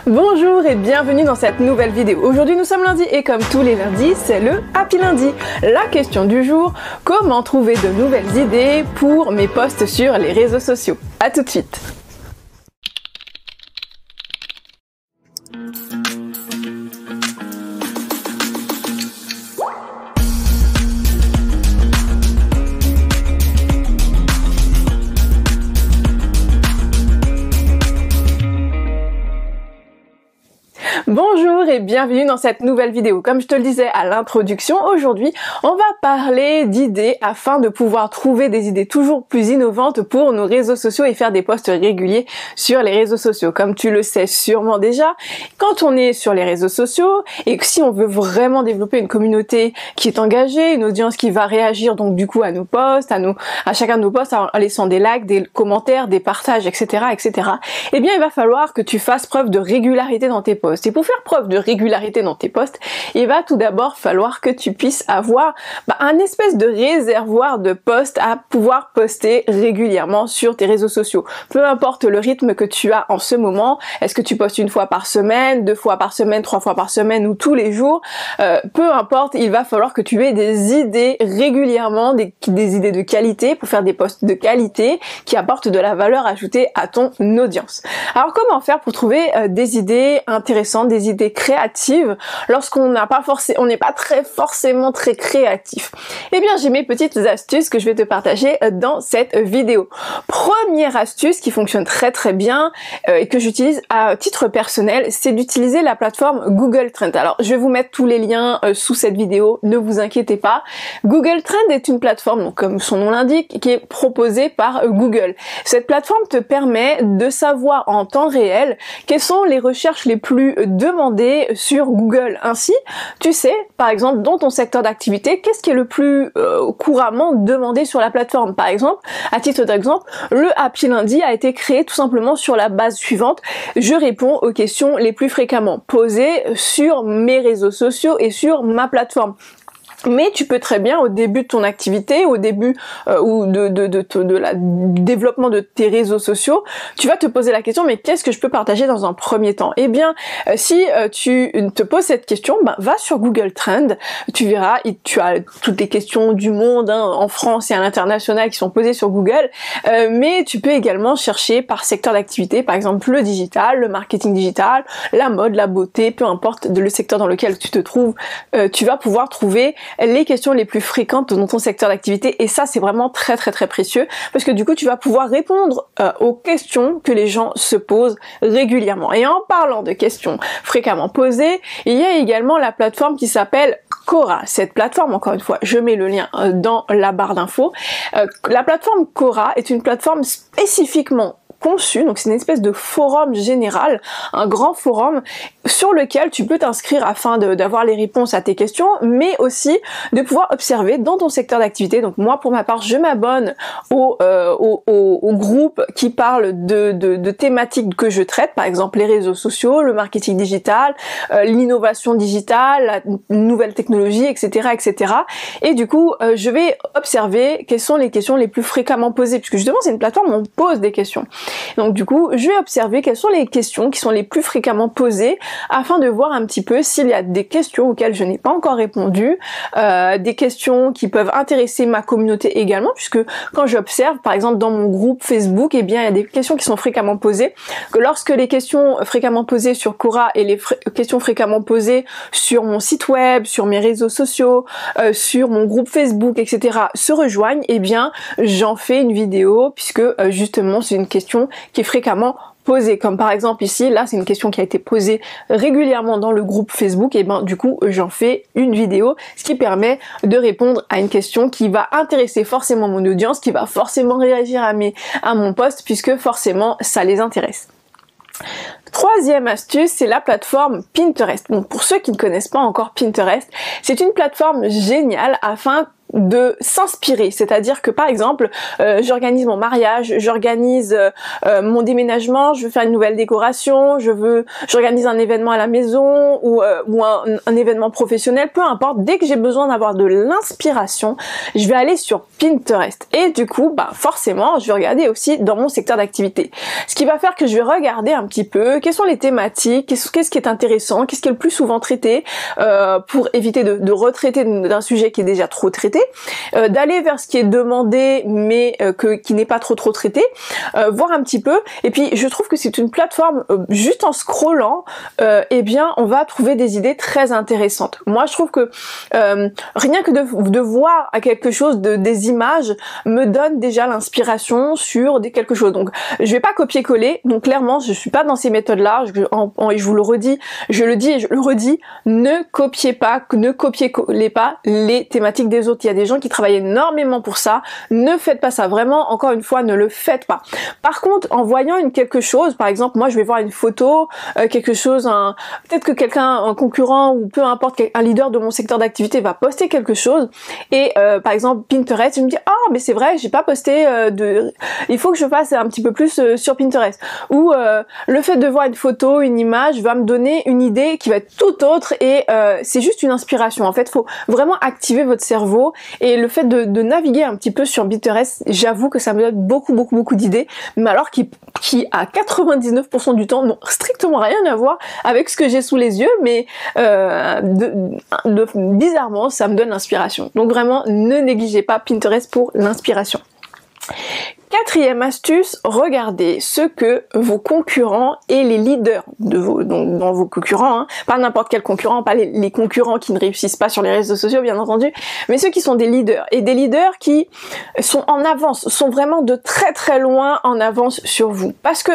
Bonjour et bienvenue dans cette nouvelle vidéo. Aujourd'hui nous sommes lundi et comme tous les lundis, c'est le Happy Lundi. La question du jour, comment trouver de nouvelles idées pour mes posts sur les réseaux sociaux? A tout de suite. Bonjour et bienvenue dans cette nouvelle vidéo. Comme je te le disais à l'introduction, aujourd'hui on va parler d'idées afin de pouvoir trouver des idées toujours plus innovantes pour nos réseaux sociaux et faire des posts réguliers sur les réseaux sociaux. Comme tu le sais sûrement déjà, quand on est sur les réseaux sociaux et que si on veut vraiment développer une communauté qui est engagée, une audience qui va réagir donc du coup à nos posts, à chacun de nos posts en laissant des likes, des commentaires, des partages, etc., eh bien il va falloir que tu fasses preuve de régularité dans tes posts. Et pour faire preuve de régularité dans tes posts, il va tout d'abord falloir que tu puisses avoir un espèce de réservoir de posts à pouvoir poster régulièrement sur tes réseaux sociaux. Peu importe le rythme que tu as en ce moment, est-ce que tu postes une fois par semaine, 2 fois par semaine, 3 fois par semaine ou tous les jours, peu importe, il va falloir que tu aies des idées régulièrement, des idées de qualité pour faire des posts de qualité qui apportent de la valeur ajoutée à ton audience. Alors comment faire pour trouver des idées intéressantes, des idées créatives lorsqu'on n'est pas forcément très créatif? Eh bien, j'ai mes petites astuces que je vais te partager dans cette vidéo. Première astuce qui fonctionne très bien et que j'utilise à titre personnel, c'est d'utiliser la plateforme Google Trends. Alors, je vais vous mettre tous les liens sous cette vidéo, ne vous inquiétez pas. Google Trends est une plateforme, donc, comme son nom l'indique, qui est proposée par Google. Cette plateforme te permet de savoir en temps réel quelles sont les recherches les plus demandées sur Google. Ainsi, tu sais, par exemple, dans ton secteur d'activité, qu'est-ce qui est le plus couramment demandé sur la plateforme. Par exemple, à titre d'exemple, le Happy Lundi a été créé tout simplement sur la base suivante. Je réponds aux questions les plus fréquemment posées sur mes réseaux sociaux et sur ma plateforme. Mais tu peux très bien, au début de ton activité, au début ou de la développement de tes réseaux sociaux, tu vas te poser la question, mais qu'est-ce que je peux partager dans un premier temps? Eh bien, si tu te poses cette question, va sur Google Trends, tu verras, tu as toutes les questions du monde, en France et à l'international qui sont posées sur Google, mais tu peux également chercher par secteur d'activité, par exemple le digital, le marketing digital, la mode, la beauté, peu importe le secteur dans lequel tu te trouves, tu vas pouvoir trouver les questions les plus fréquentes dans ton secteur d'activité, et ça c'est vraiment très précieux parce que du coup tu vas pouvoir répondre aux questions que les gens se posent régulièrement. Et en parlant de questions fréquemment posées, il y a également la plateforme qui s'appelle Quora. Cette plateforme, encore une fois, je mets le lien dans la barre d'infos. La plateforme Quora est une plateforme spécifiquement conçu, donc c'est une espèce de forum général, un grand forum sur lequel tu peux t'inscrire afin d'avoir les réponses à tes questions, mais aussi de pouvoir observer dans ton secteur d'activité. Donc moi, pour ma part, je m'abonne au groupe qui parle de thématiques que je traite, par exemple les réseaux sociaux, le marketing digital, l'innovation digitale, la nouvelle technologie, etc. Et du coup, je vais observer quelles sont les questions les plus fréquemment posées, puisque justement c'est une plateforme où on pose des questions. Donc du coup, je vais observer quelles sont les questions qui sont les plus fréquemment posées afin de voir un petit peu s'il y a des questions auxquelles je n'ai pas encore répondu, des questions qui peuvent intéresser ma communauté également, puisque quand j'observe, par exemple dans mon groupe Facebook, eh bien il y a des questions qui sont fréquemment posées, que lorsque les questions fréquemment posées sur Quora et les questions fréquemment posées sur mon site web, sur mes réseaux sociaux, sur mon groupe Facebook, etc. se rejoignent, eh bien j'en fais une vidéo, puisque justement c'est une question qui est fréquemment posée. Comme par exemple ici, là c'est une question qui a été posée régulièrement dans le groupe Facebook, et du coup j'en fais une vidéo, ce qui permet de répondre à une question qui va intéresser forcément mon audience, qui va forcément réagir à mon post, puisque forcément ça les intéresse. Troisième astuce, c'est la plateforme Pinterest. Bon, pour ceux qui ne connaissent pas encore Pinterest, c'est une plateforme géniale afin de s'inspirer, c'est-à-dire que par exemple j'organise mon mariage, j'organise mon déménagement, je veux faire une nouvelle décoration, j'organise un événement à la maison ou un événement professionnel, peu importe, dès que j'ai besoin d'avoir de l'inspiration, je vais aller sur Pinterest et du coup forcément je vais regarder aussi dans mon secteur d'activité, ce qui va faire que je vais regarder un petit peu quelles sont les thématiques, qu'est-ce qui est intéressant, qu'est-ce qui est le plus souvent traité pour éviter de retraiter d'un sujet qui est déjà trop traité, d'aller vers ce qui est demandé mais qui n'est pas trop traité, voir un petit peu. Et puis je trouve que c'est une plateforme juste en scrollant, eh bien on va trouver des idées très intéressantes. Moi je trouve que rien que de voir à quelque chose, des images me donne déjà l'inspiration sur quelque chose. Donc je vais pas copier-coller, donc clairement je suis pas dans ces méthodes là, je vous le redis, je le dis et je le redis, ne copiez-collez pas les thématiques des autres. Il y a des gens qui travaillent énormément pour ça, ne faites pas ça, vraiment, encore une fois, ne le faites pas. Par contre, en voyant quelque chose, par exemple, moi je vais voir une photo, quelque chose, peut-être que un concurrent ou peu importe, un leader de mon secteur d'activité va poster quelque chose et par exemple Pinterest, je me dis mais c'est vrai, j'ai pas posté il faut que je fasse un petit peu plus sur Pinterest. Ou le fait de voir une photo, une image va me donner une idée qui va être tout autre et c'est juste une inspiration. En fait, faut vraiment activer votre cerveau et le fait de naviguer un petit peu sur Pinterest, j'avoue que ça me donne beaucoup d'idées, mais alors qui à 99% du temps n'ont strictement rien à voir avec ce que j'ai sous les yeux, mais bizarrement ça me donne l'inspiration. Donc vraiment, ne négligez pas Pinterest pour l'inspiration. Quatrième astuce, regardez ce que vos concurrents et les leaders dans vos concurrents, pas n'importe quel concurrent, pas les concurrents qui ne réussissent pas sur les réseaux sociaux bien entendu, mais ceux qui sont des leaders et des leaders qui sont en avance, sont vraiment de très loin en avance sur vous, parce que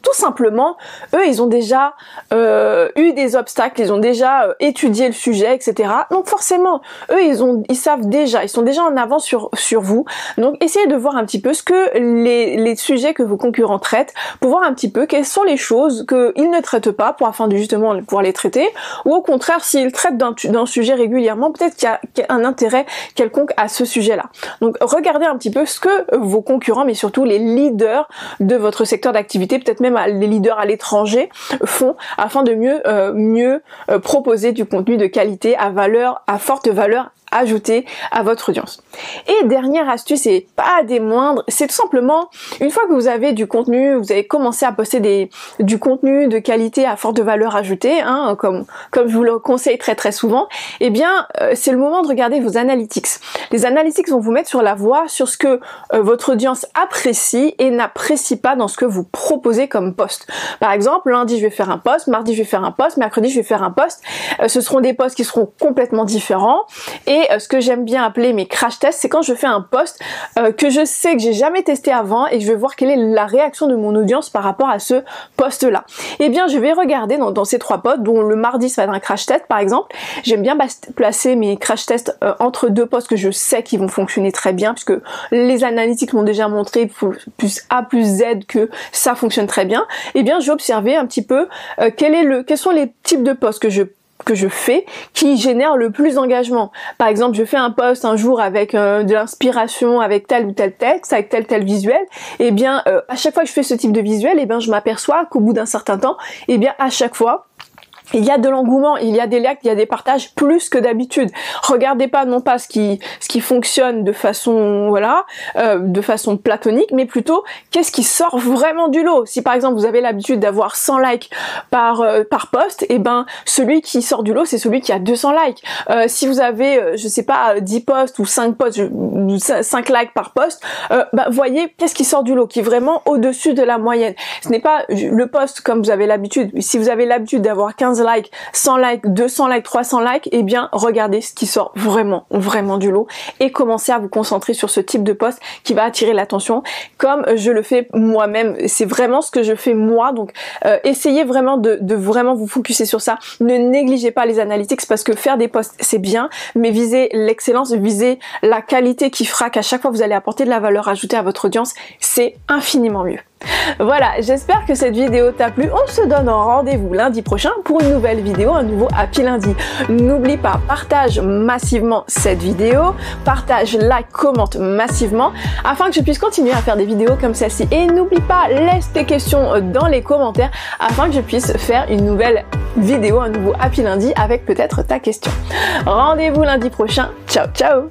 tout simplement, eux, ils ont déjà eu des obstacles, ils ont déjà étudié le sujet, etc. Donc forcément, eux, ils savent déjà, ils sont déjà en avance sur vous. Donc essayez de voir un petit peu ce que les sujets que vos concurrents traitent, pour voir un petit peu quelles sont les choses qu'ils ne traitent pas, afin de justement pouvoir les traiter. Ou au contraire, s'ils traitent d'un sujet régulièrement, peut-être qu'il y a un intérêt quelconque à ce sujet-là. Donc regardez un petit peu ce que vos concurrents, mais surtout les leaders de votre secteur d'activité, peut-être même les leaders à l'étranger font, afin de mieux proposer du contenu de qualité à forte valeur ajoutée à votre audience. Et dernière astuce, et pas des moindres, c'est tout simplement, une fois que vous avez du contenu, vous avez commencé à poster du contenu de qualité à forte valeur ajoutée, comme je vous le conseille très souvent, eh bien c'est le moment de regarder vos analytics. Les analytics vont vous mettre sur la voie sur ce que votre audience apprécie et n'apprécie pas dans ce que vous proposez comme post. Par exemple, lundi je vais faire un post, mardi je vais faire un post, mercredi je vais faire un post. Ce seront des posts qui seront complètement différents. Et ce que j'aime bien appeler mes crash tests, c'est quand je fais un post que je sais que j'ai jamais testé avant et que je vais voir quelle est la réaction de mon audience par rapport à ce post-là. Eh bien, je vais regarder dans ces 3 posts, dont le mardi ça va être un crash test par exemple. J'aime bien placer mes crash tests entre 2 posts que je sais qu'ils vont fonctionner très bien, puisque les analytics m'ont déjà montré plus A plus Z que ça fonctionne très bien. Eh bien, je vais observer un petit peu quels sont les types de posts que je fais qui génèrent le plus d'engagement. Par exemple, je fais un post un jour avec de l'inspiration, avec tel ou tel texte, avec tel visuel. Et bien, à chaque fois que je fais ce type de visuel, et bien, je m'aperçois qu'au bout d'un certain temps, et bien, à chaque fois, il y a de l'engouement, il y a des likes, il y a des partages plus que d'habitude. Regardez pas non pas ce qui fonctionne de façon de façon platonique, mais plutôt qu'est-ce qui sort vraiment du lot. Si par exemple vous avez l'habitude d'avoir 100 likes par post, et ben celui qui sort du lot c'est celui qui a 200 likes. Si vous avez je sais pas 10 posts ou 5 posts, 5 likes par post, voyez qu'est-ce qui sort du lot, qui est vraiment au-dessus de la moyenne. Ce n'est pas le post comme vous avez l'habitude. Si vous avez l'habitude d'avoir 15 likes, 100 likes, 200 likes, 300 likes, eh bien regardez ce qui sort vraiment du lot et commencez à vous concentrer sur ce type de post qui va attirer l'attention comme je le fais moi-même. C'est vraiment ce que je fais moi, donc essayez vraiment de vraiment vous focuser sur ça. Ne négligez pas les analytics parce que faire des posts c'est bien, mais visez l'excellence, visez la qualité qui fera qu'à chaque fois vous allez apporter de la valeur ajoutée à votre audience, c'est infiniment mieux. Voilà, j'espère que cette vidéo t'a plu. On se donne rendez-vous lundi prochain pour une nouvelle vidéo, un nouveau Happy Lundi. N'oublie pas, partage massivement cette vidéo, partage, like, commente massivement afin que je puisse continuer à faire des vidéos comme celle-ci. Et n'oublie pas, laisse tes questions dans les commentaires afin que je puisse faire une nouvelle vidéo, un nouveau Happy Lundi avec peut-être ta question. Rendez-vous lundi prochain. Ciao, ciao!